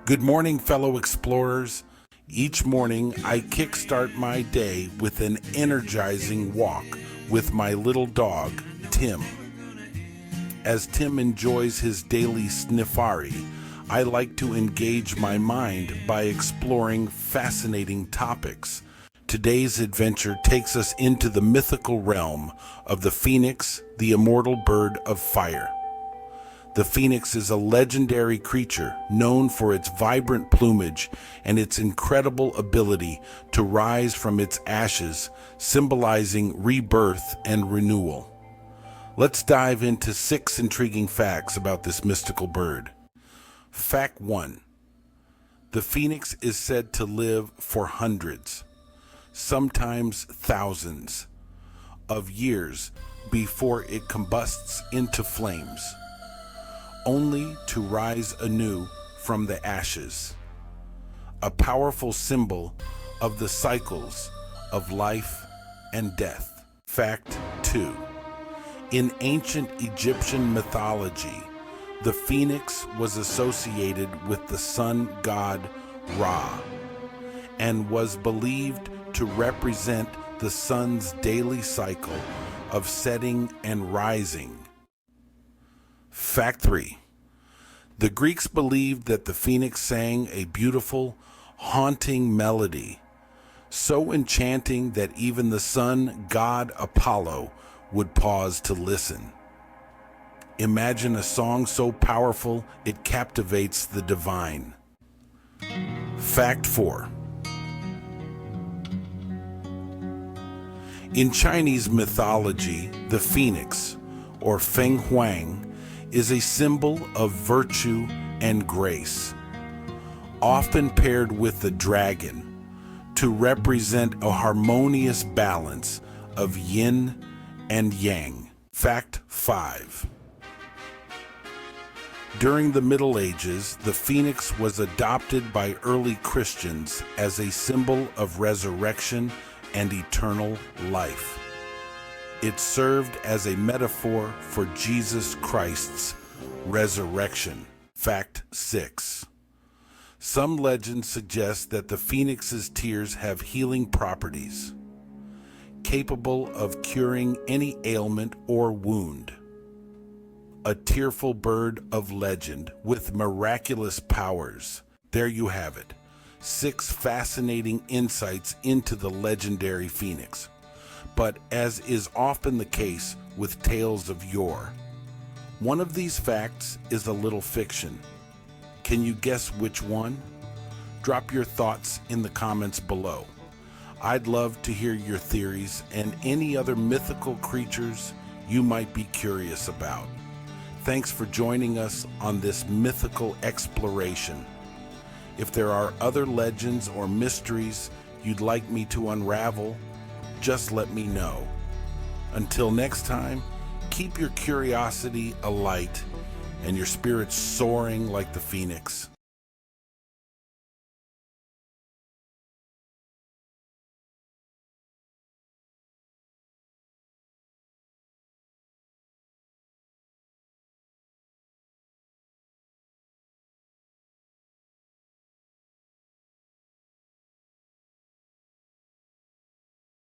Good morning, fellow explorers. Each morning, I kickstart my day with an energizing walk with my little dog, Tim. As Tim enjoys his daily sniffari, I like to engage my mind by exploring fascinating topics. Today's adventure takes us into the mythical realm of the phoenix, the immortal bird of fire. The phoenix is a legendary creature known for its vibrant plumage and its incredible ability to rise from its ashes, symbolizing rebirth and renewal. Let's dive into 6 intriguing facts about this mystical bird. Fact 1. The phoenix is said to live for hundreds, sometimes thousands, of years before it combusts into flames, only to rise anew from the ashes, a powerful symbol of the cycles of life and death. Fact 2. In ancient Egyptian mythology, the phoenix was associated with the sun god Ra and was believed to represent the sun's daily cycle of setting and rising. Fact 3. The Greeks believed that the phoenix sang a beautiful, haunting melody, so enchanting that even the sun god Apollo would pause to listen. Imagine a song so powerful it captivates the divine. Fact 4. In Chinese mythology, the phoenix, or Feng Huang, is a symbol of virtue and grace, often paired with the dragon to represent a harmonious balance of yin and yang. Fact 5. During the Middle Ages, the phoenix was adopted by early Christians as a symbol of resurrection and eternal life. It served as a metaphor for Jesus Christ's resurrection. Fact 6. Some legends suggest that the phoenix's tears have healing properties, capable of curing any ailment or wound. A tearful bird of legend with miraculous powers. There you have it. 6 fascinating insights into the legendary phoenix. But as is often the case with tales of yore, one of these facts is a little fiction. Can you guess which one? Drop your thoughts in the comments below. I'd love to hear your theories and any other mythical creatures you might be curious about. Thanks for joining us on this mythical exploration. If there are other legends or mysteries you'd like me to unravel, just let me know. Until next time, keep your curiosity alight and your spirits soaring like the phoenix.